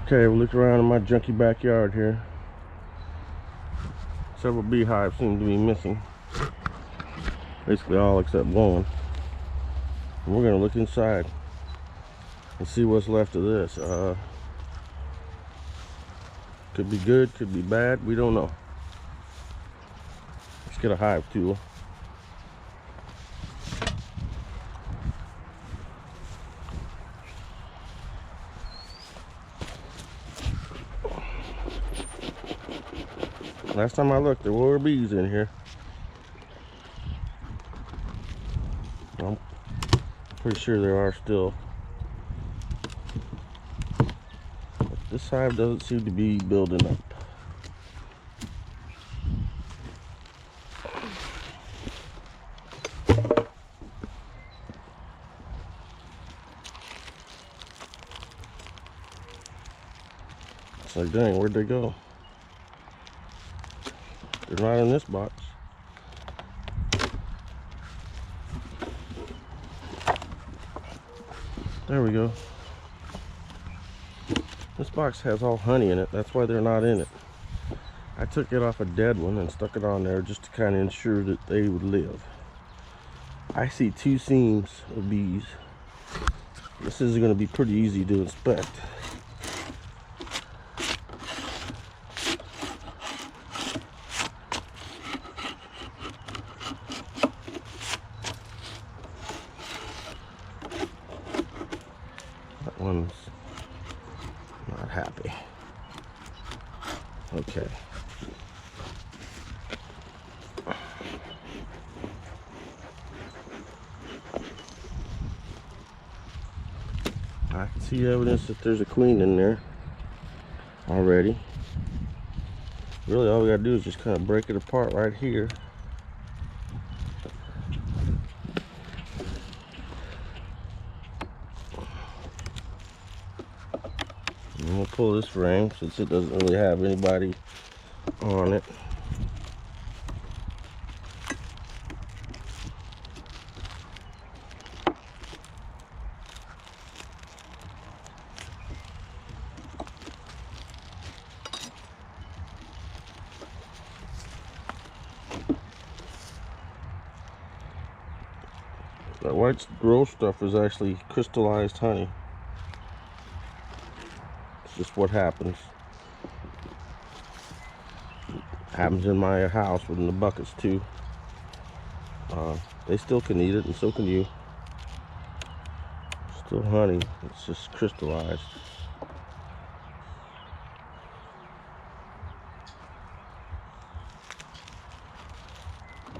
Okay, we'll look around in my junky backyard here. Several beehives seem to be missing. Basically all except one. And we're gonna look inside and see what's left of this. Could be good, could be bad, we don't know. Let's get a hive tool. Last time I looked, there were bees in here. I'm pretty sure there are still. But this hive doesn't seem to be building up. It's like, dang, where'd they go? They're not in this box. There we go. This box has all honey in it. That's why they're not in it. I took it off a dead one and stuck it on there just to kind of ensure that they would live. I see 2 seams of bees. This is going to be pretty easy to inspect. That one's not happy. Okay. I can see evidence that there's a queen in there already. Really, all we gotta do is just kind of break it apart right here. And we'll pull this frame since it doesn't really have anybody on it. That white gross stuff is actually crystallized honey. It's just what happens. Happens in my house within the buckets too. They still can eat it, and so can you. Still honey, it's just crystallized.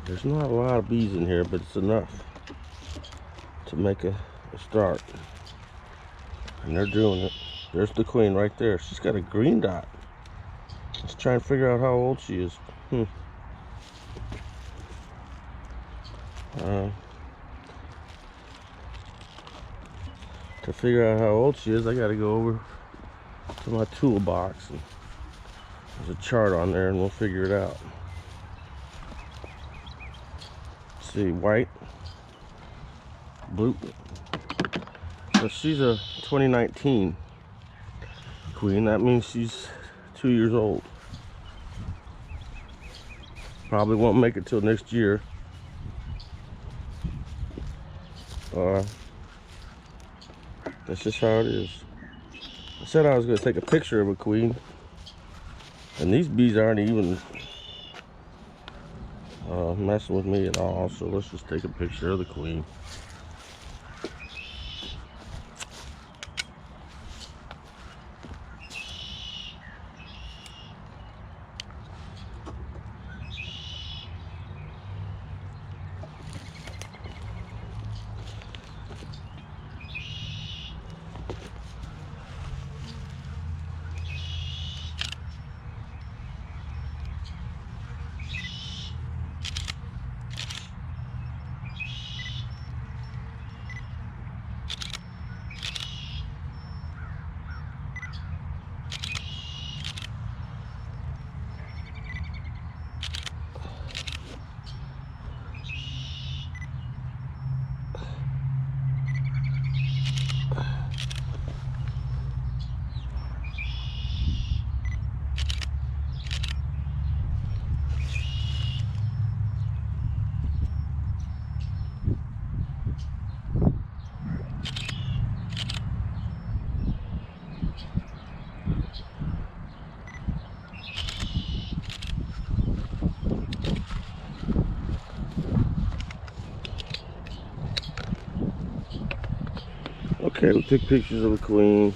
There's not a lot of bees in here, but it's enough to make a start. And they're doing it. There's the queen right there. She's got a green dot. Let's try and figure out how old she is. To figure out how old she is, I gotta go over to my toolbox, and there's a chart on there, and we'll figure it out. Let's see, white, blue. So she's a 2019 queen. That means she's 2 years old. Probably won't make it till next year. That's just how it is. I said I was going to take a picture of a queen, and these bees aren't even messing with me at all, so let's just take a picture of the queen. Okay, we took pictures of the queen.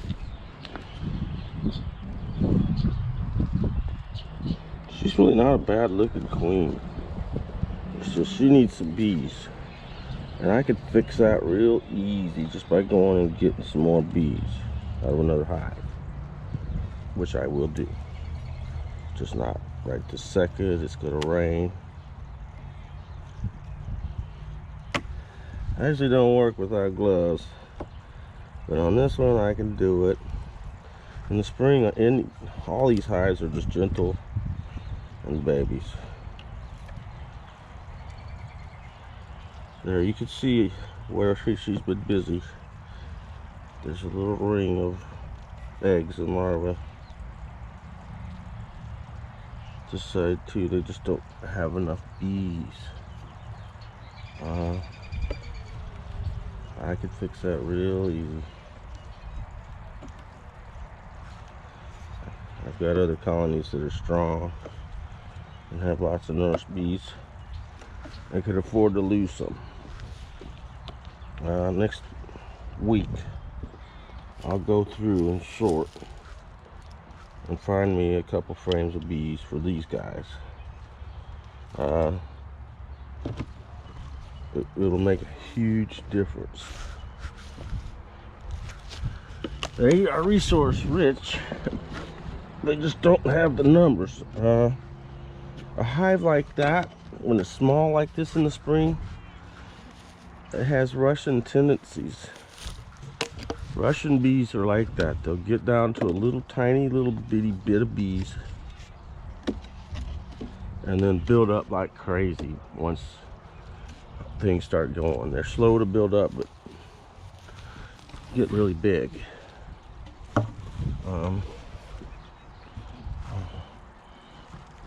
She's really not a bad looking queen. It's just she needs some bees. And I could fix that real easy just by going and getting some more bees out of another hive. Which I will do. Just not right this second. It's gonna rain. I actually don't work without gloves. But on this one I can do it. In the spring, all these hives are just gentle and babies. There, you can see where she's been busy. There's a little ring of eggs and larvae. This side too, they just don't have enough bees. I could fix that real easy. I've got other colonies that are strong and have lots of nurse bees. I could afford to lose some. Next week, I'll go through and sort and find me a couple frames of bees for these guys. It'll make a huge difference. They are resource rich. They just don't have the numbers. A hive like that, when it's small like this in the spring, it has Russian tendencies. Russian bees are like that. They'll get down to a little tiny little bitty bit of bees and then build up like crazy once things start going. They're slow to build up but get really big.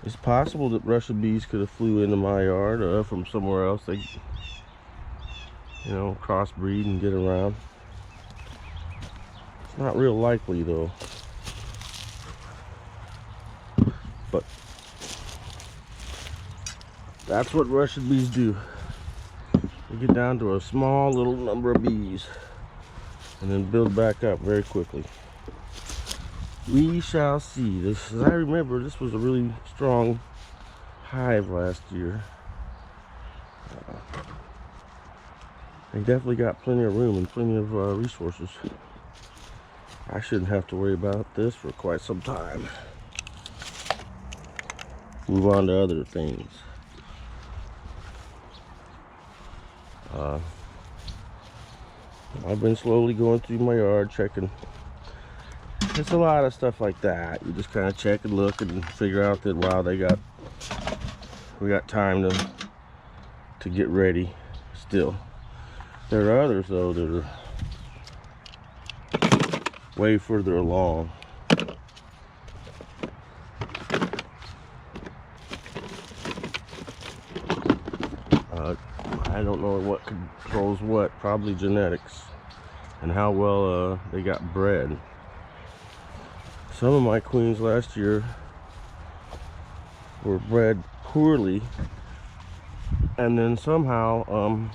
It's possible that Russian bees could have flew into my yard from somewhere else. They, crossbreed and get around. It's not real likely though. But that's what Russian bees do. They get down to a small little number of bees and then build back up very quickly. We shall see. This, as I remember, this was a really strong hive last year. They definitely got plenty of room and plenty of resources. I shouldn't have to worry about this for quite some time. Move on to other things. I've been slowly going through my yard checking. There's a lot of stuff like that. You just kind of check and look and figure out that, wow, we got time to get ready still. There are others though that are way further along. I don't know what controls what, probably genetics and how well they got bred. Some of my queens last year were bred poorly and then somehow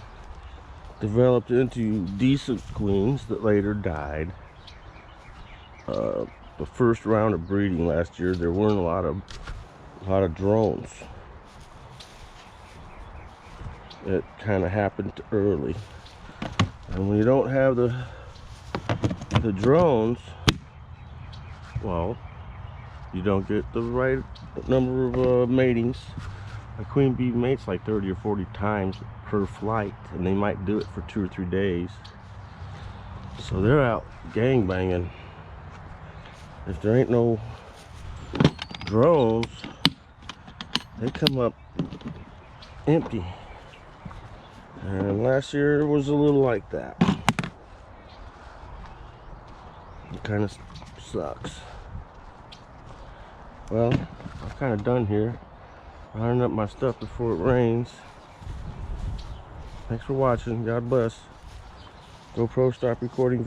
developed into decent queens that later died. The first round of breeding last year, there weren't a lot of drones. It kind of happened early, and when you don't have the drones, well, you don't get the right number of matings. A queen bee mates like 30 or 40 times per flight, and they might do it for 2 or 3 days. So they're out gangbanging. If there ain't no drones, they come up empty. And last year was a little like that. It kind of sucks. Well, I'm kind of done here. Ironing up my stuff before it rains. Thanks for watching. God bless. GoPro, stop recording.